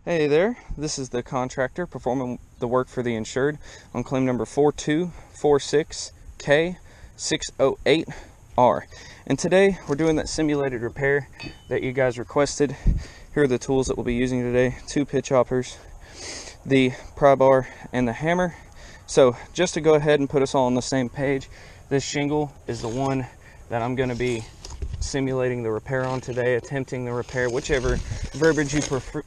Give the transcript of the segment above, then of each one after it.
Hey there, this is the contractor performing the work for the insured on claim number 4246K608R. And today we're doing that simulated repair that you guys requested. Here are the tools that we'll be using today: 2 pitch hoppers, the pry bar, and the hammer. So just to go ahead and put us all on the same page, this shingle is the one that I'm going to be simulating the repair on today, attempting the repair, whichever verbiage you prefer.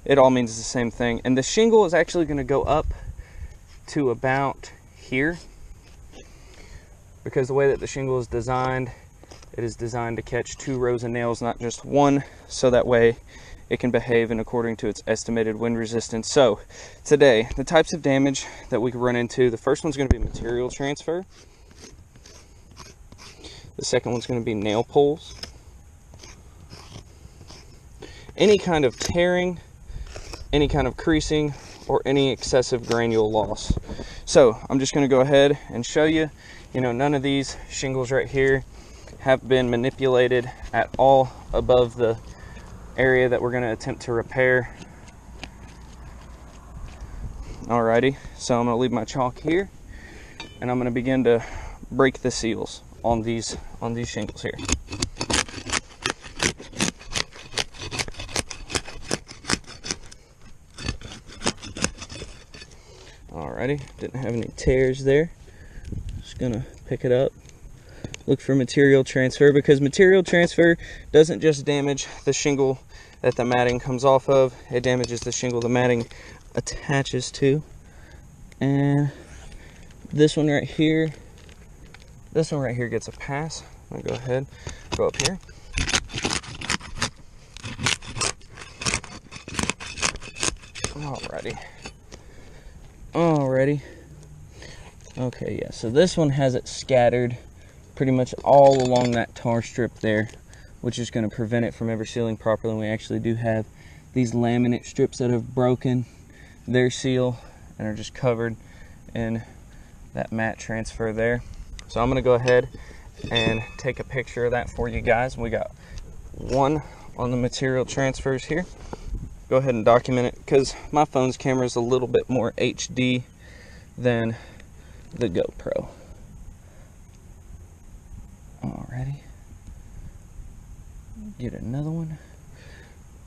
It all means the same thing. And the shingle is actually going to go up to about here, because the way that the shingle is designed, it is designed to catch 2 rows of nails, not just one, so that way it can behave in according to its estimated wind resistance. So today, the types of damage that we can run into: the first one's going to be material transfer, the second one's going to be nail pulls, any kind of tearing, any kind of creasing, or any excessive granule loss. So I'm just going to go ahead and show you, none of these shingles right here have been manipulated at all above the area that we're going to attempt to repair. Alrighty, so I'm going to leave my chalk here, and I'm going to begin to break the seals on these shingles here. Alrighty, didn't have any tears there. Just gonna pick it up. Look for material transfer, because material transfer doesn't just damage the shingle that the matting comes off of, it damages the shingle the matting attaches to. And this one right here gets a pass. I'm gonna go ahead, go up here. Alrighty. Okay, yeah, so this one has it scattered pretty much all along that tar strip there, which is going to prevent it from ever sealing properly. And we actually do have these laminate strips that have broken their seal and are just covered in that mat transfer there. So I'm going to go ahead and take a picture of that for you guys. We got one on the material transfers here. Go ahead and document it, because my phone's camera is a little bit more HD than the GoPro. Alrighty, get another one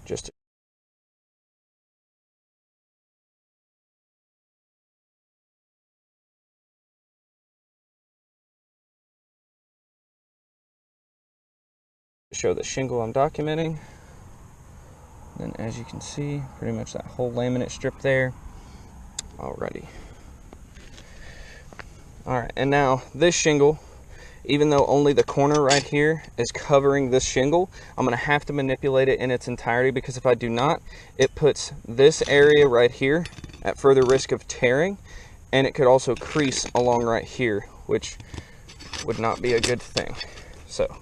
just to show the shingle I'm documenting. Then, as you can see, pretty much that whole laminate strip there. Alrighty. Alright, and now this shingle, even though only the corner right here is covering this shingle, I'm going to have to manipulate it in its entirety, because if I do not, it puts this area right here at further risk of tearing, and it could also crease along right here, which would not be a good thing. So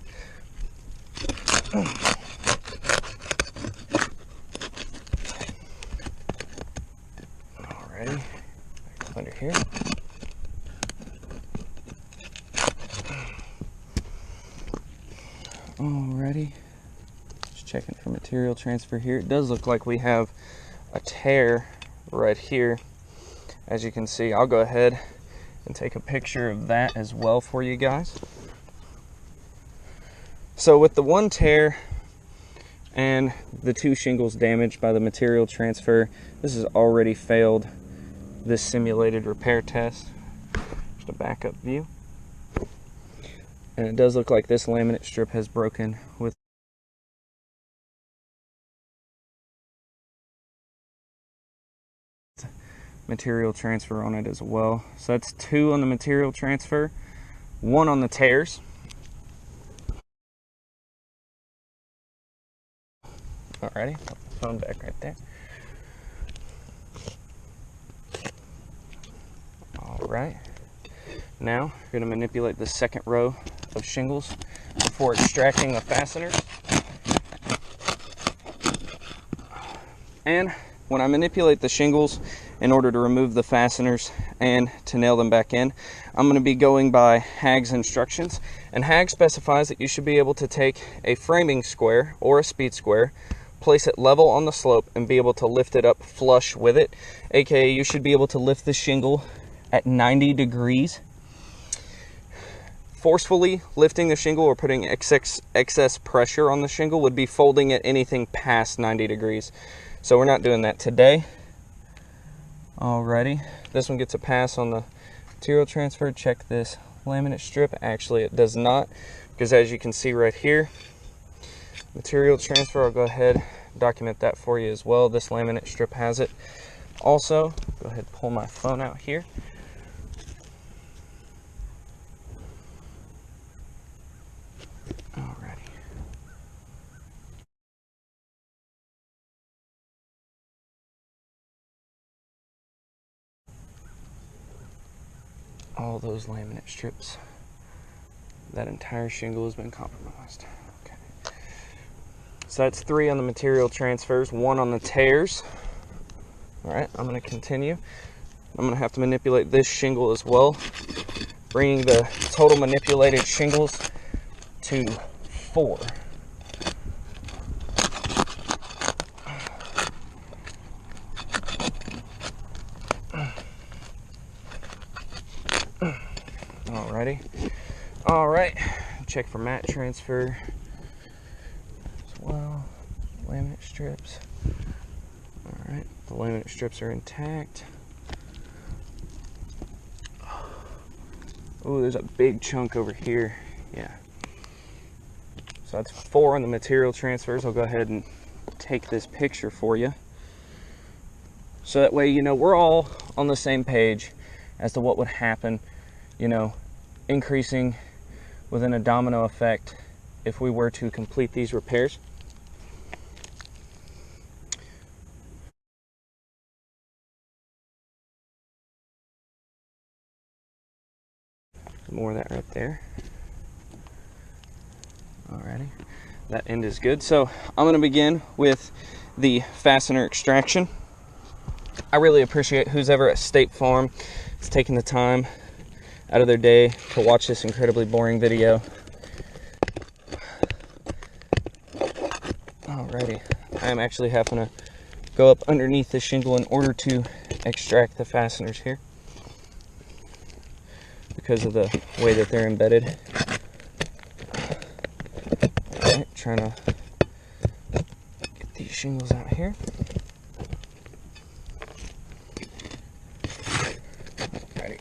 alrighty, under here. Alrighty, just checking for material transfer here. It does look like we have a tear right here, as you can see. I'll go ahead and take a picture of that as well for you guys. So with the one tear and the 2 shingles damaged by the material transfer, this has already failed this simulated repair test. Just a backup view. And it does look like this laminate strip has broken with material transfer on it as well. So that's 2 on the material transfer, 1 on the tears. Alrighty, put the phone back right there. Alright, now we're going to manipulate the second row of shingles before extracting the fasteners. And when I manipulate the shingles in order to remove the fasteners and to nail them back in, I'm going to be going by HAG's instructions. And HAG specifies that you should be able to take a framing square or a speed square, place it level on the slope and be able to lift it up flush with it. AKA, you should be able to lift the shingle at 90 degrees. Forcefully lifting the shingle or putting excess pressure on the shingle would be folding it anything past 90 degrees. So we're not doing that today. Alrighty, this one gets a pass on the material transfer. Check this laminate strip. Actually, it does not, because as you can see right here, material transfer, I'll go ahead and document that for you as well. This laminate strip has it. Also, go ahead and pull my phone out here. Alrighty. All those laminate strips, that entire shingle has been compromised. Okay. So that's 3 on the material transfers, 1 on the tears. Alright, I'm going to continue. I'm going to have to manipulate this shingle as well, bringing the total manipulated shingles to 4. Alrighty. Alright, check for mat transfer as well. Laminate strips. Alright, the laminate strips are intact. Oh, there's a big chunk over here. Yeah. So that's 4 on the material transfers. I'll go ahead and take this picture for you. So that way, you know, we're all on the same page as to what would happen, you know, increasing within a domino effect if we were to complete these repairs. More of that right there. Alrighty, that end is good. So I'm going to begin with the fastener extraction. I really appreciate who's ever at State Farm is taking the time out of their day to watch this incredibly boring video. Alrighty, I am actually having to go up underneath the shingle in order to extract the fasteners here because of the way that they're embedded. Alright, trying to get these shingles out here. Alrighty.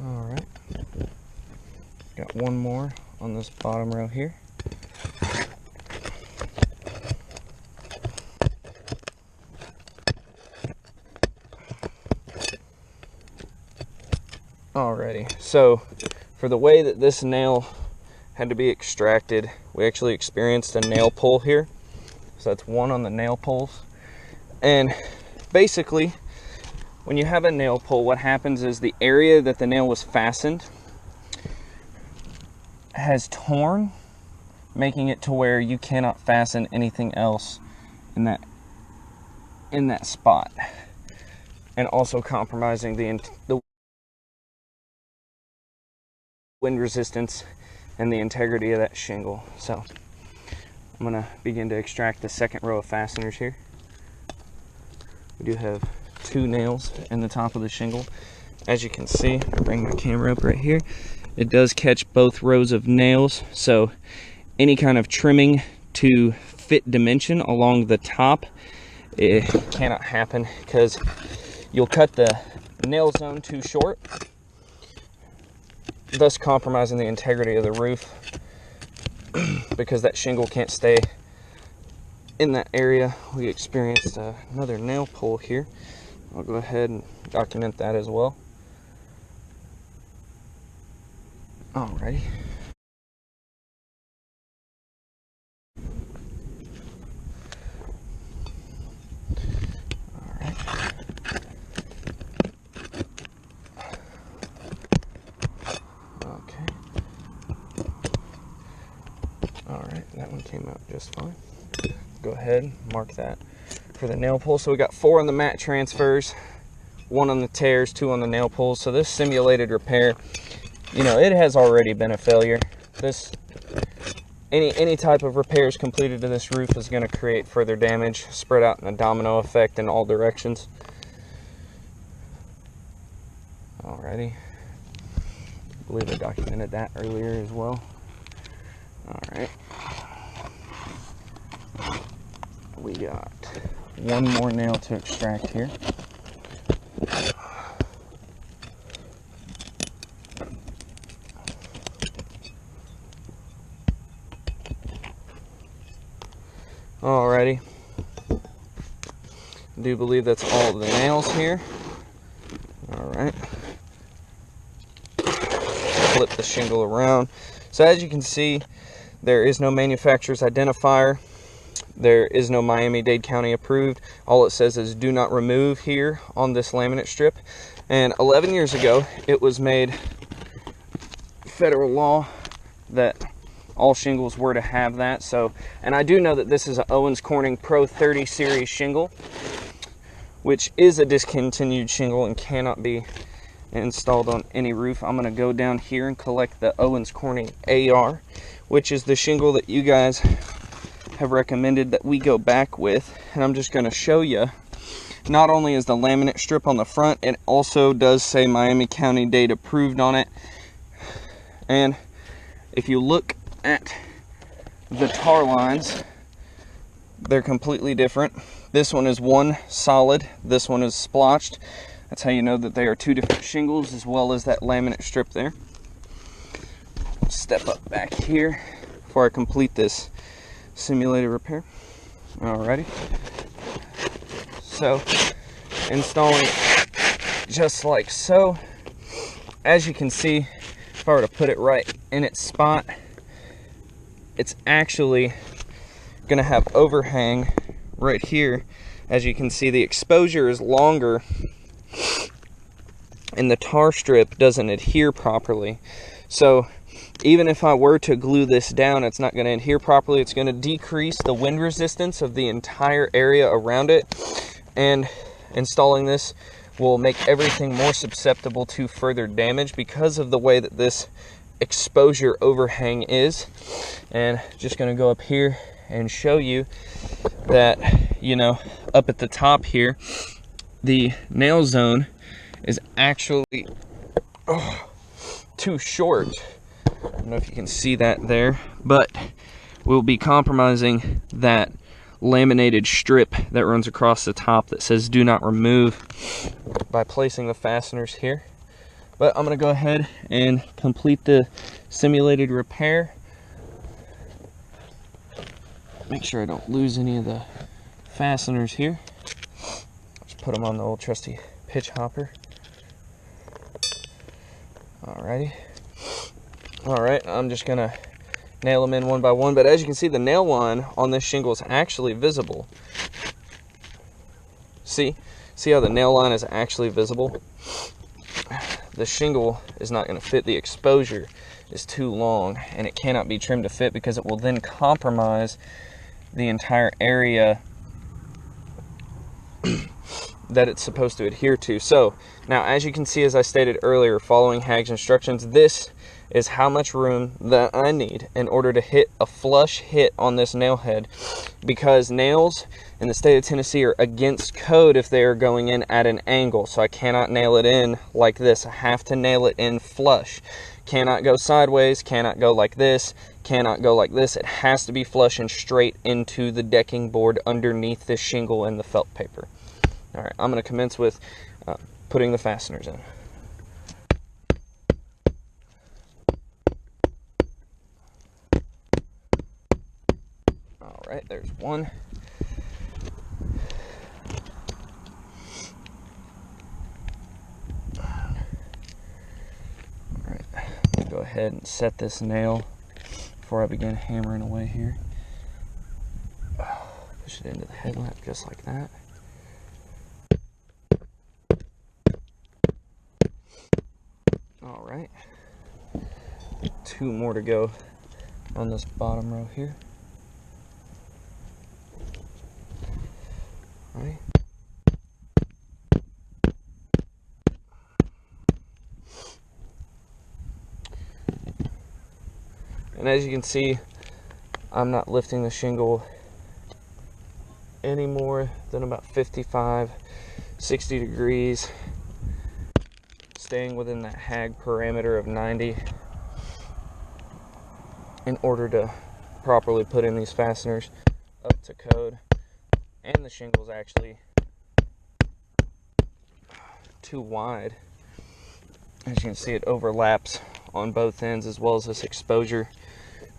Alright. Got one more on this bottom row here. Alrighty, so for the way that this nail had to be extracted, we actually experienced a nail pull here. So that's 1 on the nail pulls. And basically, when you have a nail pull, what happens is the area that the nail was fastened has torn, making it to where you cannot fasten anything else in that spot, and also compromising the wind resistance and the integrity of that shingle. So I'm going to begin to extract the second row of fasteners here. We do have 2 nails in the top of the shingle. As you can see, I'll bring my camera up right here. It does catch both rows of nails, so any kind of trimming to fit dimension along the top, it cannot happen because you'll cut the nail zone too short, thus compromising the integrity of the roof because that shingle can't stay in that area. We experienced another nail pull here. I'll go ahead and document that as well. Alrighty. Alright. Okay. Alright, that one came out just fine. Go ahead and mark that for the nail pull. So we got 4 on the mat transfers, 1 on the tears, 2 on the nail pulls. So this simulated repair, you know, it has already been a failure. This any type of repairs completed to this roof is going to create further damage, spread out in a domino effect in all directions. Alrighty. I believe I documented that earlier as well. Alright. We got one more nail to extract here. Alrighty. I do believe that's all the nails here. Alright. Flip the shingle around. So as you can see, there is no manufacturer's identifier. There is no Miami-Dade County approved. All it says is do not remove here on this laminate strip. And 11 years ago, it was made federal law that all shingles were to have that. So, and I do know that this is an Owens Corning Pro 30 series shingle, which is a discontinued shingle and cannot be installed on any roof. I'm going to go down here and collect the Owens Corning AR, which is the shingle that you guys have recommended that we go back with. And I'm just going to show you, not only is the laminate strip on the front, it also does say Miami-Dade approved on it. And if you look at the tar lines, they're completely different. This one is one solid, this one is splotched. That's how you know that they are two different shingles, as well as that laminate strip there. Step up back here before I complete this simulated repair. Alrighty. So, installing just like so. As you can see, if I were to put it right in its spot, it's actually going to have overhang right here. As you can see, the exposure is longer and the tar strip doesn't adhere properly. So even if I were to glue this down, it's not going to adhere properly. It's going to decrease the wind resistance of the entire area around it, and installing this will make everything more susceptible to further damage because of the way that this exposure overhang is. And just going to go up here and show you that, you know, up at the top here, the nail zone is actually too short. I don't know if you can see that there, but we'll be compromising that laminated strip that runs across the top that says do not remove by placing the fasteners here. But I'm going to go ahead and complete the simulated repair. Make sure I don't lose any of the fasteners here. Just put them on the old trusty pitch hopper. Alrighty. Alright, I'm just going to nail them in one by one. But as you can see, the nail line on this shingle is actually visible. See how the nail line is actually visible? The shingle is not going to fit. The exposure is too long and it cannot be trimmed to fit, because it will then compromise the entire area that it's supposed to adhere to. So now, as you can see, as I stated earlier, following Hag's instructions, this is how much room that I need in order to hit a flush hit on this nail head, because nails in the state of Tennessee are against code if they are going in at an angle. So I cannot nail it in like this. I have to nail it in flush. Cannot go sideways, cannot go like this, cannot go like this. It has to be flush and straight into the decking board underneath the shingle and the felt paper. Alright, I'm going to commence with putting the fasteners in. Alright, there's one. Alright, I'm going to go ahead and set this nail before I begin hammering away here. Push it into the headlamp just like that. Alright, two more to go on this bottom row here. Alright. And as you can see, I'm not lifting the shingle any more than about 55, 60 degrees, staying within that HAG parameter of 90 in order to properly put in these fasteners up to code. And the shingle's actually too wide. As you can see, it overlaps on both ends, as well as this exposure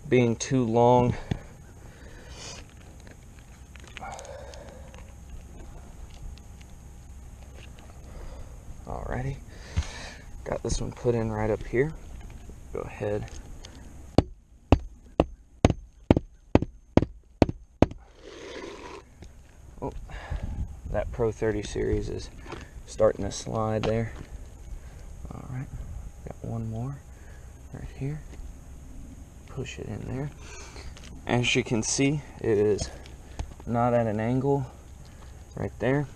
being too long. Alrighty, got this one put in right up here. Go ahead. Oh, that Pro 30 series is starting to slide there. Alright, got one more right here. Push it in there. As you can see, it is not at an angle right there.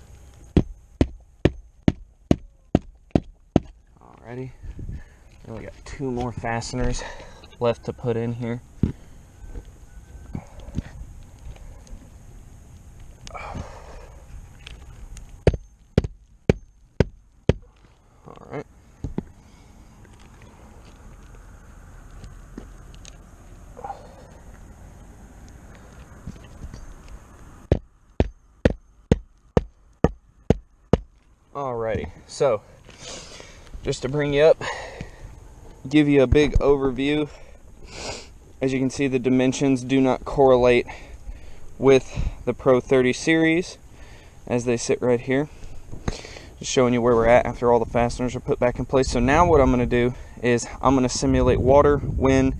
Alrighty, and we got two more fasteners left to put in here. Alright. Alrighty, so just to bring you up, give you a big overview. As you can see, the dimensions do not correlate with the Pro 30 series as they sit right here. Just showing you where we're at after all the fasteners are put back in place. So now what I'm going to do is I'm going to simulate water, wind,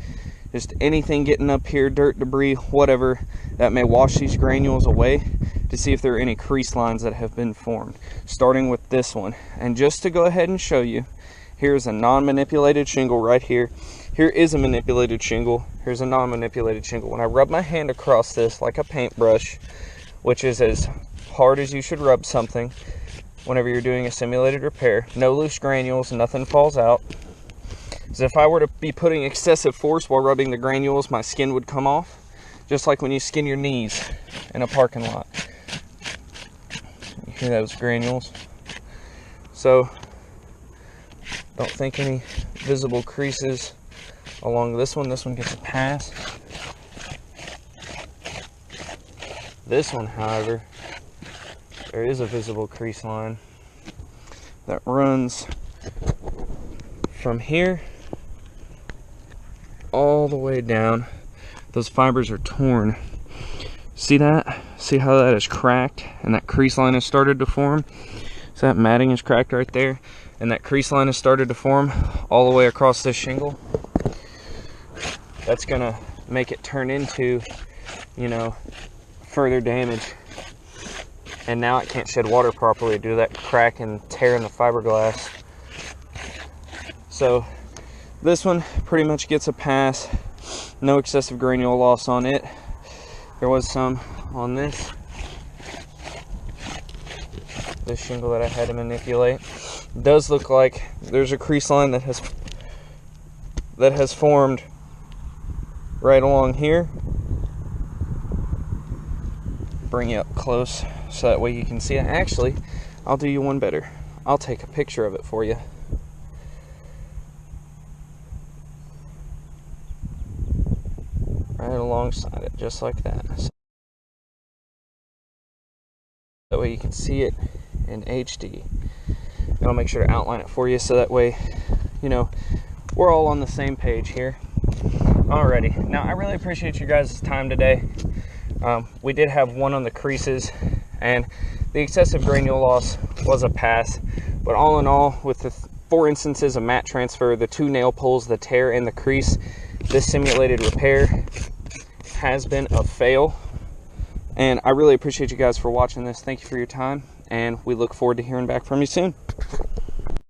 just anything getting up here, dirt, debris, whatever that may wash these granules away, to see if there are any crease lines that have been formed, starting with this one. And just to go ahead and show you, here's a non-manipulated shingle right here. Here is a manipulated shingle. Here's a non-manipulated shingle. When I rub my hand across this like a paintbrush, which is as hard as you should rub something whenever you're doing a simulated repair, no loose granules, nothing falls out. As if I were to be putting excessive force while rubbing the granules, my skin would come off, just like when you skin your knees in a parking lot. You hear those granules? So don't think any visible creases along this one. This one gets a pass. This one, however, there is a visible crease line that runs from here all the way down. Those fibers are torn. See that? See how that is cracked and that crease line has started to form? So that matting is cracked right there, and that crease line has started to form all the way across this shingle. That's gonna make it turn into, you know, further damage. And now it can't shed water properly due to that crack and tear in the fiberglass. So this one pretty much gets a pass. No excessive granule loss on it. There was some on this shingle that I had to manipulate. It does look like there's a crease line that has formed right along here. Bring you up close so that way you can see it. Actually, I'll do you one better. I'll take a picture of it for you. Right alongside it, just like that. So that way you can see it in HD. And I'll make sure to outline it for you so that way, you know, we're all on the same page here. Alrighty, now I really appreciate you guys' time today. We did have one on the creases, and the excessive granule loss was a pass. But all in all, with the 4 instances of mat transfer, the 2 nail pulls, the tear, and the crease, this simulated repair has been a fail. And I really appreciate you guys for watching this. Thank you for your time, and we look forward to hearing back from you soon.